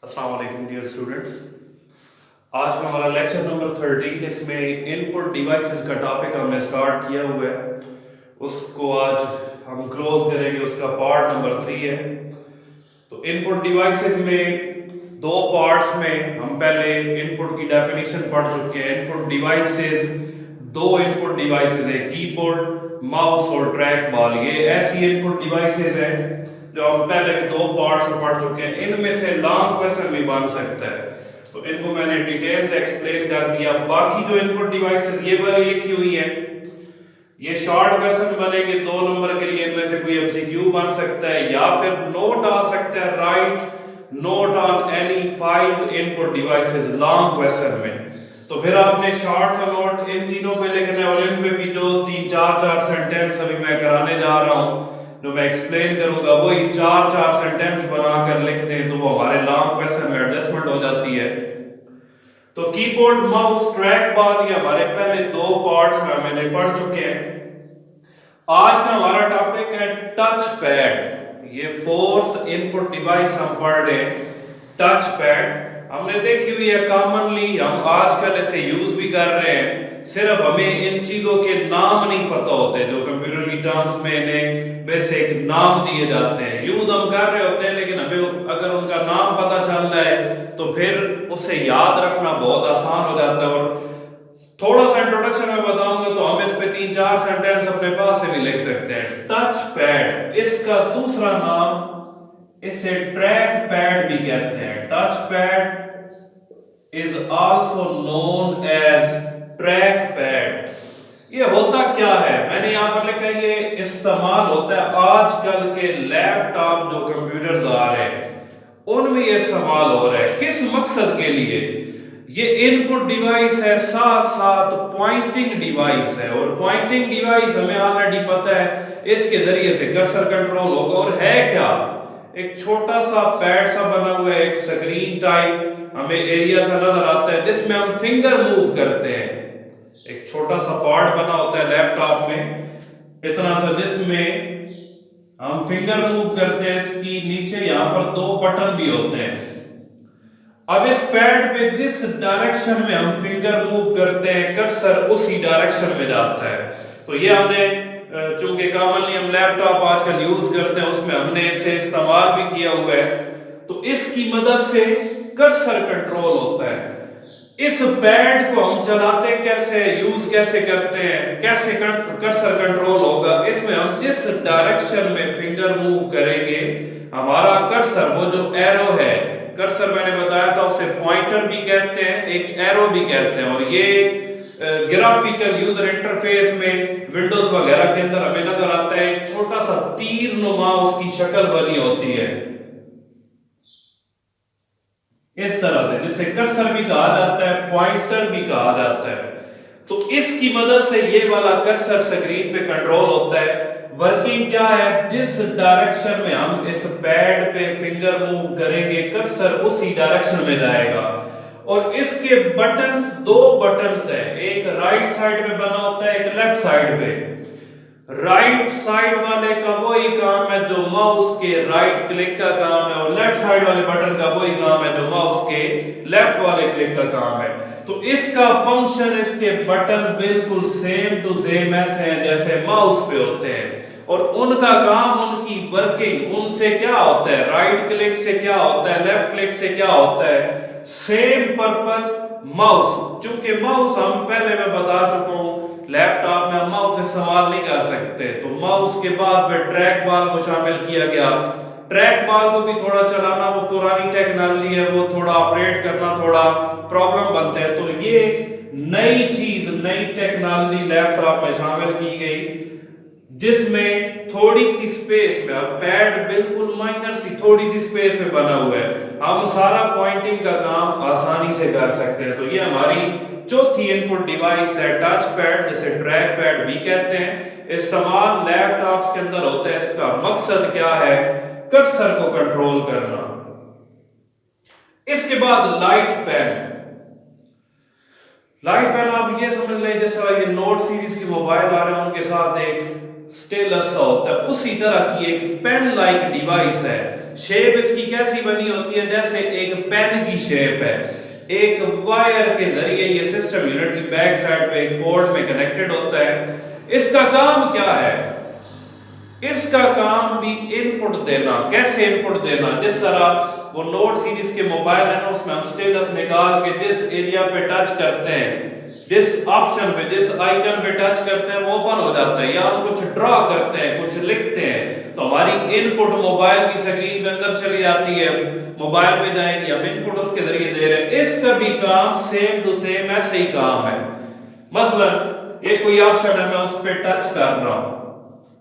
السلام علیکم dear students, آج کا ہمارا لیکچر نمبر 13، اس میں ان پٹ ڈیوائسز کا ٹاپک ہم نے اسٹارٹ کیا ہوا ہے، اس کو آج ہم کلوز کریں گے، اس کا پارٹ نمبر 3 ہے۔ تو ان پٹ ڈیوائسز میں دو پارٹس میں ہم پہلے ان پٹ کی ڈیفینیشن پڑھ چکے ہیں۔ ان پٹ ڈیوائسز دو ان پٹ ڈیوائسز ہیں، کی بورڈ، ماؤس اور ٹریک بال۔ یہ ایسی ان پٹ ڈیوائسز ہیں جو ہم پہلے دو پارٹس میں پڑھ چکے ہیں، ان میں سے لانگ کویسچن بھی بن سکتا ہے، تو ان کو میں نے ڈیٹیل سے ایکسپلین کر دیا۔ باقی جو ان پٹ ڈیوائسز یہ والی لکھی ہوئی ہیں، یہ شارٹ کویسچن بنے گے 2 نمبر کے لیے، ان میں سے کوئی ایم سی کیو بن سکتا ہے یا پھر نوٹ آ سکتا ہے، write note on any 5 input devices long question میں۔ تو پھر آپ نے شارٹ سا نوٹ ان تینوں پہ لکھنا ہے، اور ان پہ بھی جو 3-4 سینٹینس ابھی میں کرانے جا رہا ہوں جو میں ایکسپلین کروں گا، وہی 4 سینٹینس بنا کر لکھ دیں تو وہ ہمارے لانگ کویسچن میں ایڈجسٹمنٹ ہو جاتی ہے۔ تو کی بورڈ، ماؤس، ٹریک بال، یہ ہمارے پہلے دو پارٹس میں ہم نے پڑھ چکے ہیں۔ آج کا ہمارا ٹاپک ہے ٹچ پیڈ۔ یہ 4th ان پٹ ڈیوائس ہم پڑھ رہے ہیں، ٹچ پیڈ۔ ہم نے دیکھی ہوئی ہے کامنلی، ہم آج کل اسے یوز بھی کر رہے ہیں، صرف ہمیں ان چیزوں کے نام نہیں پتہ ہوتے جو کمپیوٹر کی ٹرمز میں انہیں بیسک نام دیے جاتے ہیں۔ یوز ہم کر رہے ہوتے ہیں لیکن ہمیں اگر ان کا نام پتہ چل جائے تو پھر اسے یاد رکھنا بہت آسان ہو جاتا ہے۔ اور تھوڑا سا انٹروڈکشن میں بتاؤں گا تو ہم اس پہ 3-4 سینٹینس اپنے پاس سے بھی لکھ سکتے ہیں۔ ٹچ پیڈ، اس کا دوسرا نام اسے ٹریک پیڈ بھی کہتے ہیں۔ Touch pad is also known as track pad۔ یہ ہوتا کیا ہے؟ میں نے یہاں پر لکھا ہے یہ استعمال ہوتا ہے آج کل کے لیپ ٹاپ جو کمپیوٹرز آ رہے ہیں ان میں یہ استعمال ہو رہا ہے۔ کس مقصد کے لیے؟ یہ ان پٹ ڈیوائس ہے، ساتھ ساتھ پوائنٹنگ ڈیوائس ہے، اور پوائنٹنگ ڈیوائس ہمیں آلریڈی پتہ ہے اس کے ذریعے سے کرسر کنٹرول ہوگا۔ اور ہے کیا؟ ایک چھوٹا سا پیڈ سا بنا ہوا ہے، ایک سکرین ٹائپ ہمیں ایریا سا نظر آتا ہے جس میں ہم فنگر موو کرتے ہیں۔ ایک چھوٹا سا پارٹ بنا ہوتا ہے لیپ ٹاپ میں اتنا سا، جس میں ہم فنگر موو کرتے ہیں۔ اس کی نیچے یہاں پر 2 بٹن بھی ہوتے ہیں۔ اب اس پیڈ پہ جس ڈائریکشن میں ہم فنگر موو کرتے ہیں کرسر اسی ڈائریکشن میں جاتا ہے۔ تو یہ ہم نے چونکہ کامنلی ہم لیپ ٹاپ آج کل یوز کرتے ہیں، اس میں ہم نے اسے استعمال بھی کیا ہوا ہے۔ تو اس کی مدد سے کرسر کنٹرول ہوتا ہے۔ اس پیڈ کو ہم چلاتے کیسے، یوز کیسے کرتے ہیں، کیسے کرسر کنٹرول ہوگا؟ اس میں ہم جس ڈائریکشن میں فنگر موو کریں گے ہمارا کرسر، وہ جو ایرو ہے، کرسر میں نے بتایا تھا اسے پوائنٹر بھی کہتے ہیں، ایک ایرو بھی کہتے ہیں، اور یہ گرافیکل یوزر انٹرفیس میں ونڈوز وغیرہ کے اندر ہمیں نظر آتا ہے، ایک چھوٹا سا تیر نما اس کی شکل بنی ہوتی ہے اس طرح سے، جسے کرسر بھی کہا جاتا ہے، پوائنٹر بھی کہا جاتا ہے۔ تو اس کی مدد سے یہ والا کرسر سکرین پہ کنٹرول ہوتا ہے۔ ورکنگ کیا ہے؟ جس ڈائریکشن میں ہم اس پیڈ پہ فنگر موو کریں گے کرسر اسی ڈائریکشن میں جائے گا۔ اور اس کے بٹنز 2 بٹنز ہیں، ایک رائٹ سائڈ پہ بنا ہوتا ہے، ایک لیفٹ سائڈ پہ۔ رائٹ سائڈ والے کا وہی کام ہے جو ماؤس کے رائٹ کلک کا کام ہے، اور لیفٹ سائڈ والے بٹن کا وہی کام ہے جو ماؤس کے لیفٹ والے کلک کا کام ہے۔ تو اس کا فنکشن، اس کے بٹن بالکل سیم ٹو سیم ایسے ہیں جیسے ماؤس پہ ہوتے ہیں، اور ان کا کام، ان کی ورکنگ ان سے کیا ہوتا ہے، رائٹ کلک سے کیا ہوتا ہے، لیفٹ کلک سے کیا ہوتا ہے، سیم پرپس ماؤس۔ چونکہ ماؤس ہم پہلے میں بتا چکا ہوں لیپ ٹاپ میں ہم ماؤس استعمال نہیں کر سکتے، تو ماؤس کے بعد میں ٹریک بال کو شامل کیا گیا۔ ٹریک بال کو بھی تھوڑا چلانا وہ پرانی ٹیکنالوجی ہے، وہ تھوڑا آپریٹ کرنا تھوڑا پرابلم بنتا ہے، تو یہ نئی چیز، نئی ٹیکنالوجی لیپ ٹاپ میں شامل کی گئی جس میں تھوڑی سی سپیس میں، اب پیڈ بالکل مائنر سی تھوڑی سی سپیس میں بنا ہوا ہے، ہم سارا پوائنٹنگ کا کام آسانی سے کر سکتے ہیں۔ تو یہ ہماری چوتھی ان پٹ ڈیوائس ہے ٹچ پیڈ، جسے ٹریک پیڈ بھی کہتے ہیں۔ استعمال لیپ ٹاپس کے اندر ہوتا ہے، اس کا مقصد کیا ہے؟ کرسر کو کنٹرول کرنا۔ اس کے بعد لائٹ پین۔ لائٹ پین آپ یہ سمجھ لیں جیسے नोट सीरीज के मोबाइल आ रहे हैं उनके साथ एक स्टेलस सा होता है, उसी तरह की एक पेन लाइक डिवाइस है। शेप इसकी कैसी बनी होती है, जैसे एक पेन की शेप है। एक वायर के जरिए ये सिस्टम यूनिट की बैक साइड पे एक पोर्ट में कनेक्टेड होता है। इसका काम क्या है, इसका काम भी इनपुट देना। कैसे इनपुट देना, जिस तरह वो नोट सीरीज के मोबाइल है ना, उसमें हम स्टेटस निकाल के जिस एरिया पे टच करते हैं, जिस ऑप्शन पे, जिस आइकन पे टच करते हैं वो ओपन हो जाता है, या हम कुछ ड्रॉ करते हैं, कुछ लिखते हैं तो हमारी इनपुट मोबाइल की स्क्रीन पे अंदर चली जाती है, मोबाइल पे जाएगी, हम इनपुट उसके जरिए दे रहे हैं। इसका भी काम सेम टू सेम ऐसे ही काम है। मसलन ये कोई ऑप्शन है, मैं उस पे टच कर रहा हूं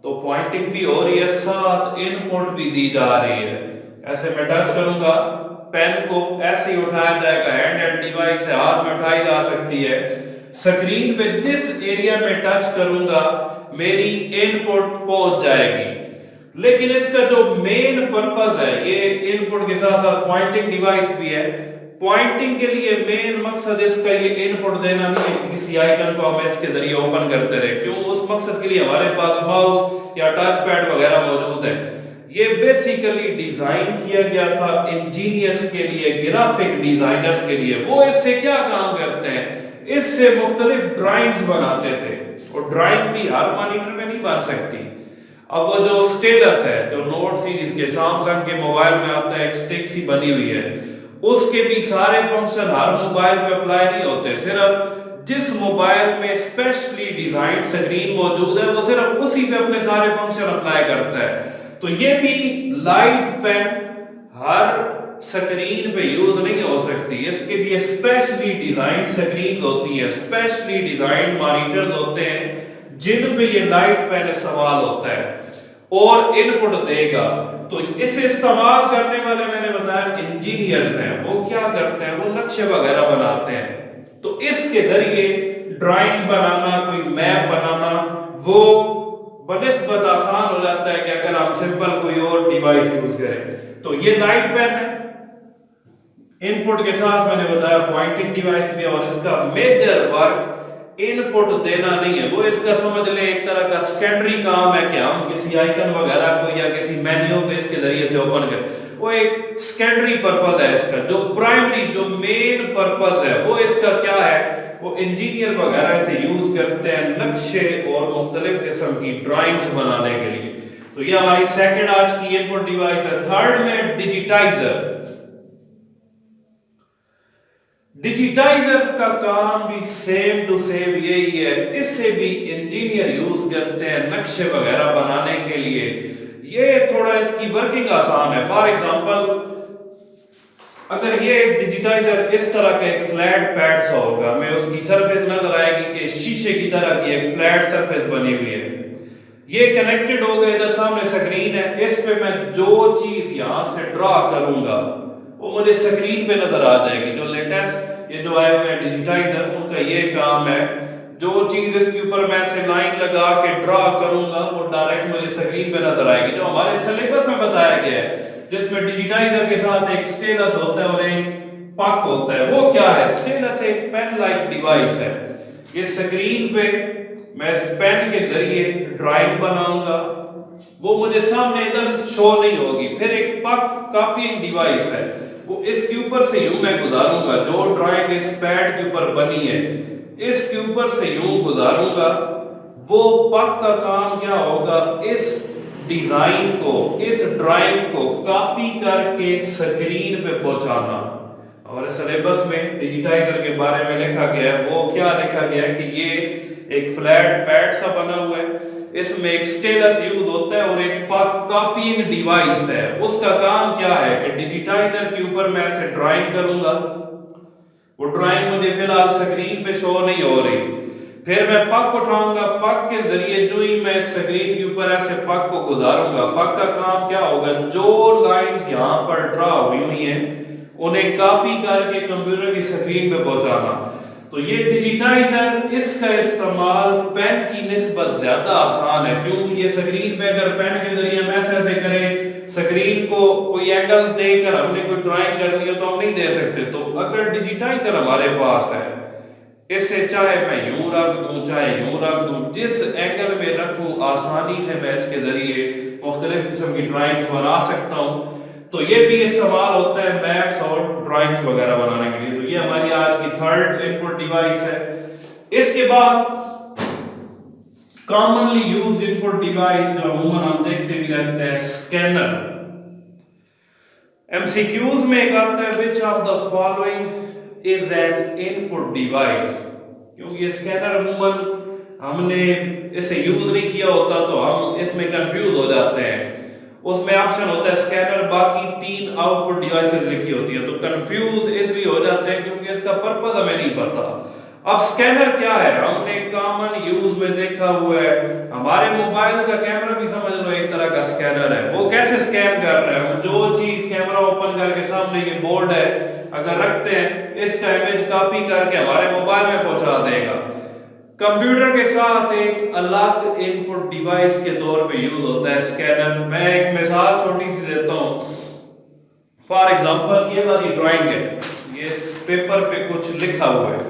तो पॉइंटिंग भी हो रही है, साथ इनपुट भी दी जा रही है। ऐसे मैं टच करूंगा, पेन को ऐसे ही उठाया जाएगा, हैंड हेल्ड डिवाइस है, हाथ में उठाई जा सकती है। स्क्रीन पे जिस एरिया में टच करूंगा मेरी इनपुट पहुंच जाएगी। लेकिन इसका जो मेन पर्पस है, ये इनपुट के साथ साथ पॉइंटिंग डिवाइस भी है। पॉइंटिंग के लिए मेन मकसद इसका ये इनपुट देना नहीं है कि किसी आइकन को हम इसके जरिए ओपन करते रहे। क्यों, उस मकसद के लिए हमारे पास माउस या टच पैड वगैरह मौजूद है। ये बेसिकली डिजाइन किया गया था इंजीनियर्स के लिए, ग्राफिक डिजाइनर्स के लिए। वो इससे क्या काम करते हैं, इससे मुख्तलिफ ड्राइंग्स बनाते थे, और ड्राइंग भी हर मॉनिटर में नहीं बन सकती। अब वो जो स्टेटस है, जो नोट सीरीज के सैमसंग के मोबाइल में आता है, एक स्टिक सी बनी हुई है, उसके भी सारे फंक्शन हर मोबाइल पे अप्लाई नहीं होते। सिर्फ जिस मोबाइल में स्पेशली डिजाइन स्क्रीन मौजूद है वो सिर्फ उसी पे अपने सारे फंक्शन अप्लाई करता है। तो ये भी लाइट पेन हर स्क्रीन पे यूज नहीं हो सकती, इसके लिए स्पेशली डिजाइन स्क्रीन होती है, स्पेशली डिजाइन मॉनिटर्स होते हैं जिन पे ये लाइट पेन इस्तेमाल होता है और इनपुट देगा। तो इसे इस्तेमाल करने वाले मैंने बताया इंजीनियर्स हैं। वो क्या करते हैं, वो नक्शे वगैरह बनाते हैं। तो इसके जरिए ड्राइंग बनाना, कोई मैप बनाना वो बनिस्बत आसान हो जाता है कि अगर आप सिंपल कोई और डिवाइस यूज करें। तो ये लाइट पेन है, इनपुट के साथ मैंने बताया पॉइंटिंग डिवाइस भी, और इसका मेजर वर्क इनपुट देना नहीं है। वो इसका समझ लें एक तरह का सेकेंडरी काम है कि हम किसी आइकन वगैरह को या किसी मेन्यू को इसके जरिए से ओपन करें। वो एक सेकेंडरी पर्पस है इसका। जो प्राइमरी, जो मेन पर्पस है वो इसका क्या है, वो इंजीनियर वगैरह इसे यूज करते हैं नक्शे और मुख्तलिफ किस्म की ड्राइंग्स बनाने के लिए। तो ये हमारी सेकंड आज की इनपुट डिवाइस है। थर्ड में डिजिटाइजर। डिजिटाइजर का काम भी सेम टू सेम यही है, इससे भी इंजीनियर यूज करते हैं नक्शे वगैरह बनाने के लिए। ये थोड़ा इसकी वर्किंग आसान है। फॉर एग्जांपल अगर ये डिजिटाइजर इस तरह का एक फ्लैट पैड सा होगा, हमें उसकी सरफेस नजर आएगी कि शीशे की तरह की एक फ्लैट सरफेस बनी हुई है। ये कनेक्टेड हो गया, इधर सामने स्क्रीन है, इस पे मैं जो चीज यहां से ड्रॉ करूंगा वो मुझे स्क्रीन पे नजर आ जाएगी। जो लेटेस्ट ये जो आए हुए हैं डिजिटाइजर, उनका ये काम है, जो चीज इसके ऊपर मैं ऐसे लाइन लगा के ड्रॉ करूंगा वो डायरेक्ट मुझे स्क्रीन पे नजर आएगी। जो हमारे सिलेबस में बताया गया है, जिसमें डिजिटाइजर के साथ एक स्टेलस होता है और एक पक होता है। वो क्या है, स्टेलस एक पेन लाइक डिवाइस है। ये स्क्रीन पे मैं इस पेन के जरिए ड्राइंग बनाऊंगा, वो मुझे सामने इधर शो नहीं होगी। फिर एक पक कॉपीइंग डिवाइस है, वो इसके ऊपर से यूं मैं गुजारूंगा। जो ड्राइंग इस पैड के ऊपर बनी है इसके ऊपर से यूं गुजारूंगा। वो पक का काम क्या होगा, इस डिजाइन को, इस ड्राइंग को कॉपी करके स्क्रीन पे पहुंचाना। हमारे सिलेबस में डिजिटाइजर के बारे में लिखा गया है। वो क्या लिखा गया है कि ये एक फ्लैट पैड सा बना हुआ है, इसमें एक स्टेलस यूज होता है और एक कॉपीइंग डिवाइस है। उसका काम क्या है कि डिजिटाइजर के ऊपर मैं ऐसे ड्राइंग करूंगा, वो ड्राइंग मुझे फिलहाल स्क्रीन पे शो नहीं हो रही। फिर मैं पक उठाऊंगा, पक के जरिए जो ही मैं स्क्रीन के ऊपर ऐसे पक को गुजारूंगा, पक का काम क्या होगा, जो लाइंस यहाँ पर ड्रा हुई हुई हैं उन्हें कॉपी करके कंप्यूटर की स्क्रीन पे पहुंचाना। तो ये डिजिटाइजर, इसका इस्तेमाल पेन की निस्बत ज्यादा आसान है। क्यों, ये स्क्रीन पे अगर पेन के जरिए हम ऐसे करें, स्क्रीन को कोई एंगल देकर हमने कोई ड्राइंग करनी हो तो हम नहीं दे सकते। तो अगर डिजिटाइजर हमारे पास है, इससे चाहे मैं यूं रख दूं चाहे यूं रख दूं, जिस एंगल में रखूं आसानी से मैं इसके जरिए मुख्तलिफ किस्म की ड्राइंग्स बना सकता हूं। तो ये भी इस्तेमाल होता है मैप्स और ड्राइंग्स वगैरह बनाने के लिए। तो ये हमारी आज की थर्ड इनपुट डिवाइस है। इसके बाद कॉमनली यूज इनपुट डिवाइस जो अमूमन हम देखते भी रहते हैं, स्कैनर। एमसीक्यूज में एक आता है which of the following is an input device, क्योंकि ये स्कैनर अमूमन हमने इसे यूज नहीं किया होता तो हम इसमें कंफ्यूज हो जाते हैं। उसमें ऑप्शन होता है स्कैनर, बाकी 3 आउटपुट डिवाइसेस लिखी होती है, तो कंफ्यूज इसलिए हो जाते हैं क्योंकि इसका पर्पस हमें नहीं पता। अब स्कैनर क्या है, हमने कॉमन यूज में देखा हुआ है, हमारे मोबाइल का कैमरा भी समझ लो एक तरह का स्कैनर है। वो कैसे स्कैन कर रहे हैं, हम जो चीज कैमरा ओपन करके सामने ये बोर्ड है अगर रखते हैं, इसका इमेज कॉपी करके हमारे मोबाइल में पहुंचा देगा। कंप्यूटर के साथ एक अलग इनपुट डिवाइस के तौर पे यूज होता है स्कैनर। मैं एक मिसाल छोटी सी देता हूं। फॉर एग्जांपल ये वाली ड्राइंग है, ये पेपर पे कुछ लिखा हुआ है,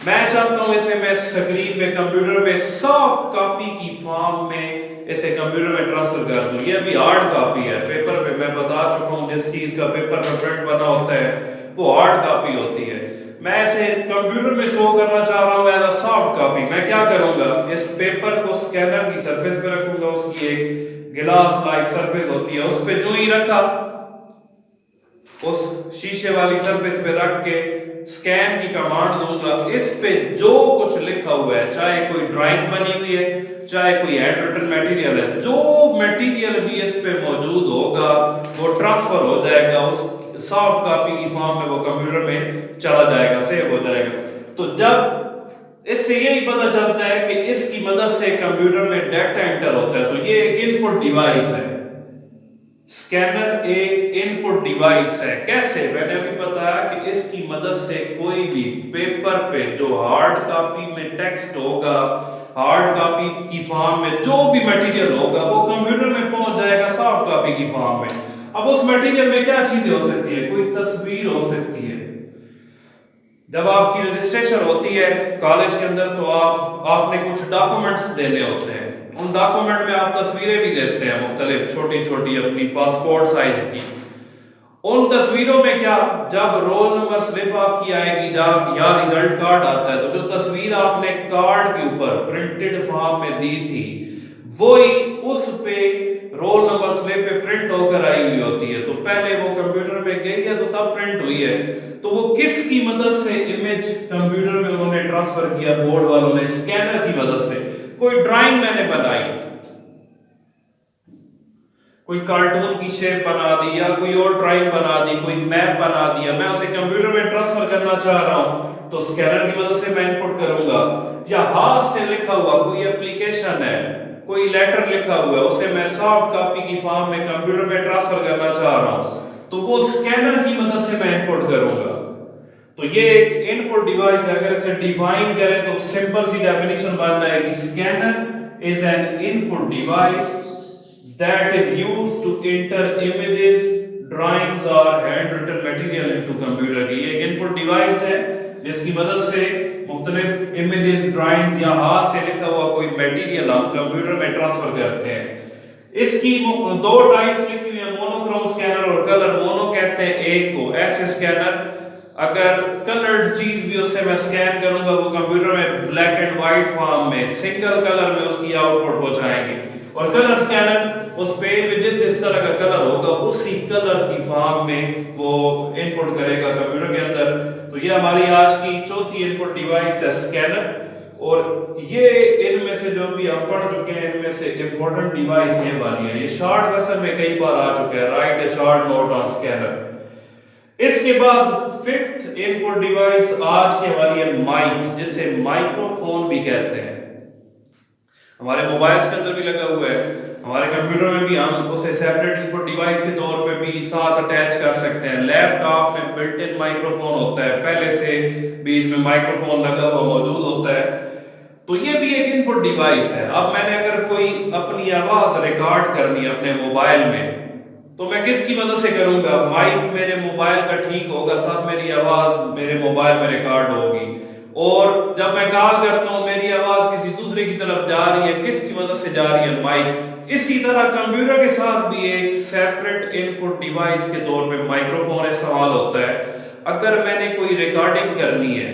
मैं चाहता हूं इसे मैं स्क्रीन पे कंप्यूटर में सॉफ्ट कॉपी की फॉर्म में इसे कंप्यूटर में ट्रांसफर कर दूं। ये अभी हार्ड कॉपी है, पेपर पे मैं बता चुका हूं जिस चीज का पेपर पे प्रिंट बना होता है वो हार्ड कॉपी होती है। मैं इसे कंप्यूटर में शो करना चाह रहा हूं एज अ सॉफ्ट कॉपी। मैं क्या करूंगा, इस पेपर को स्कैनर की सरफेस पे रखूंगा, उसकी एक गिलास लाइक सरफेस होती है, उस पे जो ही रखा, उस शीशे वाली सरफेस पे रख के स्कैन की कमांड दूंगा। इस पे जो कुछ लिखा हुआ है, चाहे कोई ड्राइंग बनी हुई है चाहे कोई हैंड रिटन मटेरियल है, जो मटेरियल भी इस पे मौजूद होगा वो ट्रांसफर हो जाएगा, उस सॉफ्ट कॉपी की फॉर्म में वो कंप्यूटर में चला जाएगा, सेव हो जाएगा। तो जब इससे यही पता चलता है कि इसकी मदद से कंप्यूटर में डाटा एंटर होता है, तो ये एक इनपुट डिवाइस है। स्कैनर एक इनपुट डिवाइस है। कैसे, मैंने अभी बताया कि इसकी मदद से कोई भी पेपर पे जो हार्ड कॉपी में टेक्स्ट होगा, हार्ड कॉपी की फॉर्म में जो भी मटेरियल होगा वो कंप्यूटर में पहुंच जाएगा सॉफ्ट कॉपी की फॉर्म में। अब उस मटेरियल में क्या चीजें हो सकती है, कोई तस्वीर हो सकती है। जब आपकी रजिस्ट्रेशन होती है कॉलेज के अंदर तो आपने कुछ डॉक्यूमेंट्स देने होते हैं, उन डॉक्यूमेंट में आप तस्वीरें भी देते हैं मुख्तलिफ छोटी छोटी अपनी पासपोर्ट साइज की। उन तस्वीरों में क्या, जब रोल नंबर स्लिप आपकी आएगी या रिजल्ट कार्ड आता है, तो जो तस्वीर आपने कार्ड के ऊपर प्रिंटेड फॉर्म में दी थी वही उस पे रोल नंबर स्लिप पे प्रिंट होकर आई हुई होती है। तो पहले वो कंप्यूटर में गई है तो तब प्रिंट हुई है। तो वो किसकी मदद से इमेज कंप्यूटर में उन्होंने ट्रांसफर किया, बोर्ड वालों ने, स्कैनर की मदद से। कोई ड्राइंग मैंने बनाई, कोई कार्टून की शेप बना दी या कोई और ड्राइंग बना दी, कोई मैप बना दिया, मैं उसे कंप्यूटर में ट्रांसफर करना चाह रहा हूं तो स्कैनर की मदद से मैं इनपुट करूंगा। या हाथ से लिखा हुआ कोई एप्लीकेशन है, कोई लेटर लिखा हुआ है, उसे मैं सॉफ्ट कॉपी की फॉर्म में कंप्यूटर में ट्रांसफर करना चाह रहा हूं तो वो स्कैनर की मदद से मैं इनपुट करूंगा। तो ये एक इनपुट डिवाइस है। अगर इसे डिफाइन करें तो सिंपल सी डेफिनेशन बन जाएगी, scanner is an input device that is used to enter images, drawings or handwritten material into computer। ये एक इनपुट डिवाइस है जिसकी मदद से मुख्तलिफ इमेजेस, ड्राइंग्स या हाथ से लिखा हुआ कोई मटेरियल हम कंप्यूटर में ट्रांसफर करते हैं। इसकी दो टाइप्स लिखी हुई है, मोनोक्रोम स्कैनर और कलर। मोनो कहते हैं एक को, ऐसे स्कैनर अगर कलर्ड चीज भी उससे मैं स्कैन करूंगा वो कंप्यूटर में ब्लैक एंड व्हाइट फॉर्म में सिंगल कलर में उसकी आउटपुट पहुंचाएंगे। और कलर स्कैनर उस पे जिस इस तरह का कलर होगा उसी कलर की फॉर्म में वो इनपुट करेगा कंप्यूटर के अंदर। तो ये हमारी आज की चौथी इनपुट डिवाइस है, स्कैनर। और ये इनमें से जो भी हम पढ़ चुके हैं इनमें से इंपॉर्टेंट डिवाइस ये वाली है। ये शॉर्ट वर्जन में कई बार आ चुका है, right A short note on scanner. इसके बाद फिफ्थ इनपुट डिवाइस आज के वाली है माइक, जिसे माइक्रोफोन भी कहते हैं। हमारे मोबाइल के अंदर भी लगा हुआ है, हमारे कंप्यूटर में भी हम उसे सेपरेट इनपुट डिवाइस के तौर पे भी साथ अटैच कर सकते हैं। लैपटॉप में बिल्ट इन माइक्रोफोन होता है, पहले से बीच में माइक्रोफोन लगा हुआ मौजूद होता है। तो ये भी एक इनपुट डिवाइस है। अब मैंने अगर कोई अपनी आवाज रिकॉर्ड करनी है अपने मोबाइल में तो मैं किसकी मदद से करूंगा, माइक मेरे मोबाइल का ठीक होगा तब मेरी आवाज मेरे मोबाइल में रिकॉर्ड होगी। اور جب میں کال کرتا ہوں میری آواز کسی دوسرے کی طرف جا رہی ہے، کس کی مدد سے جا رہی ہے؟ مائک۔ اسی طرح کمپیوٹر کے ساتھ بھی ایک سیپریٹ ان پٹ ڈیوائس کے طور پہ مائکرو فون استعمال ہوتا ہے۔ اگر میں نے کوئی ریکارڈنگ کرنی ہے،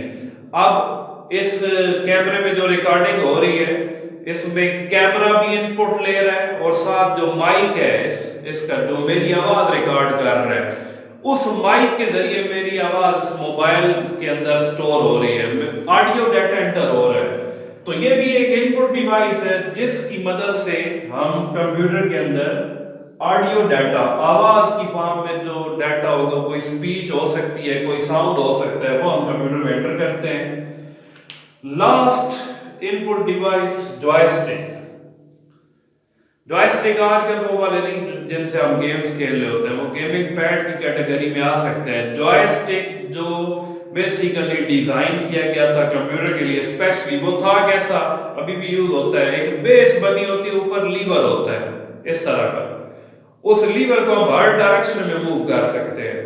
اب اس کیمرے میں جو ریکارڈنگ ہو رہی ہے اس میں کیمرہ بھی ان پٹ لے رہا ہے اور ساتھ جو مائک ہے اس کا جو میری آواز ریکارڈ کر رہا ہے، اس مائک کے ذریعے میری آواز اس موبائل کے اندر سٹور ہو رہی ہے، آڈیو ڈیٹا انٹر ہو رہا ہے۔ تو یہ بھی ایک ان پٹ ڈیوائس ہے جس کی مدد سے ہم کمپیوٹر کے اندر آڈیو ڈیٹا، آواز کی فارم میں جو ڈیٹا ہوگا، کوئی سپیچ ہو سکتی ہے، کوئی ساؤنڈ ہو سکتا ہے، وہ ہم کمپیوٹر میں انٹر کرتے ہیں۔ لاسٹ ان پٹ ڈیوائس جوائسٹک۔ جوائسٹک آج کل وہ والے نہیں جن سے ہم گیمز کھیل رہے ہوتے ہیں، وہ گیمنگ پیڈ کی کیٹیگری میں آ سکتے ہیں۔ جوائسٹک جو بیسیکلی ڈیزائن کیا گیا تھا کمپیوٹر کے لیے اسپیشلی، وہ تھا کیسا، ابھی بھی یوز ہوتا ہے، ایک بیس بنی ہوتی ہے، اوپر لیور ہوتا ہے اس طرح کا، اس لیور کو ہم ہر ڈائریکشن میں موو کر سکتے ہیں۔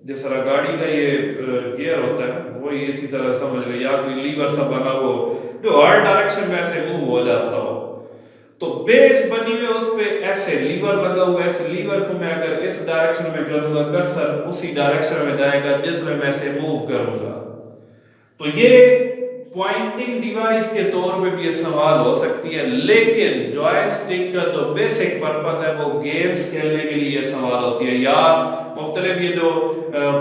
جس طرح گاڑی کا یہ گیئر ہوتا ہے وہی اسی طرح سمجھ لیں، یا کوئی لیور سا بنا ہو جو ہر ڈائریکشن میں ایسے موو ہو جاتا ہو۔ تو بیس بنی ہوئی اس پہ ایسے لیور لگا ہوا ہے، ایسے لیور کو میں اگر اس ڈائریکشن میں کروں گا، کرسر اسی ڈائریکشن میں جائے گا جس میں ایسے موو کروں گا۔ تو یہ پوائنٹنگ ڈیوائس کے طور پہ بھی استعمال ہو سکتی ہے، لیکن جوائسٹک کا جو بیسک پرپس ہے وہ گیمز کھیلنے کے لیے استعمال ہوتی ہے، یا مختلف یہ جو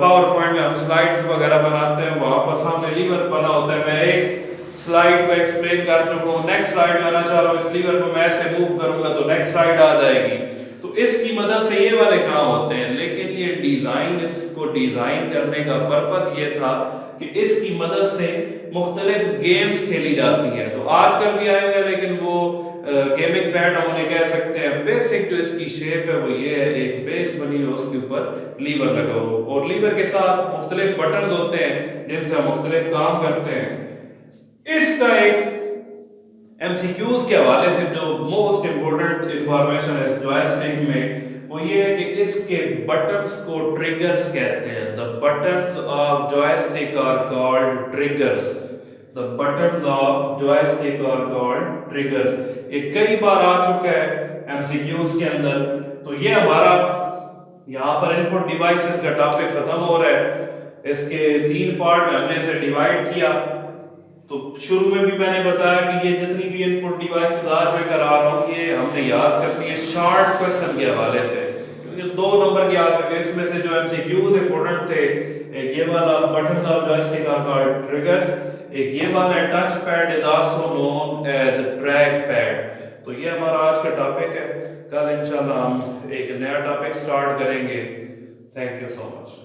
پاور پوائنٹ میں ہم سلائڈز وغیرہ بناتے ہیں وہاں پر سامنے لیور بنا ہوتا ہے۔ میں ایک سلائڈ کو ایکسپلین کر چکا ہوں، نیکسٹ سلائڈ میں آنا چاہ رہا ہوں، اس لیور کو میں ایسے موو کروں گا تو نیکسٹ سلائڈ آ جائے گی۔ تو اس کی مدد سے یہ والے کام ہوتے ہیں، لیکن یہ ڈیزائن، اس کو ڈیزائن کرنے کا پرپس یہ تھا کہ اس کی مدد سے مختلف گیمز کھیلی جاتی ہیں۔ تو آج کل بھی آئے ہوئے ہیں، لیکن وہ گیمنگ پیڈ ہم انہیں کہہ سکتے ہیں۔ بیسک جو اس کی شیپ ہے وہ یہ ہے، ایک بیس بنی ہو، اس کے اوپر لیور لگا ہو، اور لیور کے ساتھ مختلف بٹنز ہوتے ہیں جن سے ہم مختلف کام کرتے ہیں۔ اس کا ایک ایم سی کیوز کے حوالے سے جو موسٹ امپورٹنٹ انفارمیشن ہے اس جوائسٹک میں وہ یہ ہے کہ اس کے بٹنز کو ٹریگرز کہتے ہیں۔ The buttons of joystick are called triggers. The buttons of joystick are called triggers. یہ کئی بار آ چکا ہے ایم سی کیوز کے اندر۔ تو یہ ہمارا یہاں پر ان پٹ ڈیوائسز کا ٹاپک ختم ہو رہا ہے۔ اس کے 3 پارٹ میں ہم نے اسے ڈیوائڈ کیا۔ تو شروع میں بھی میں نے بتایا کہ یہ جتنی بھی ان پٹ ڈیوائسز میں کرا رہا ہوں یہ ہم نے یاد کرنی ہے شارٹ کوسچن کے حوالے سے، کیونکہ 2 نمبر کے آ سکتے ہیں۔ اس میں سے جو ایم سی کیوز امپورٹنٹ تھے، ایک یہ والا button of joystick are called triggers, ایک یہ والا ہے touch pad is also known as track pad. تو یہ ہمارا آج کا ٹاپک ہے۔ کل انشاءاللہ ہم ایک نیا ٹاپک سٹارٹ کریں گے۔ Thank you so much.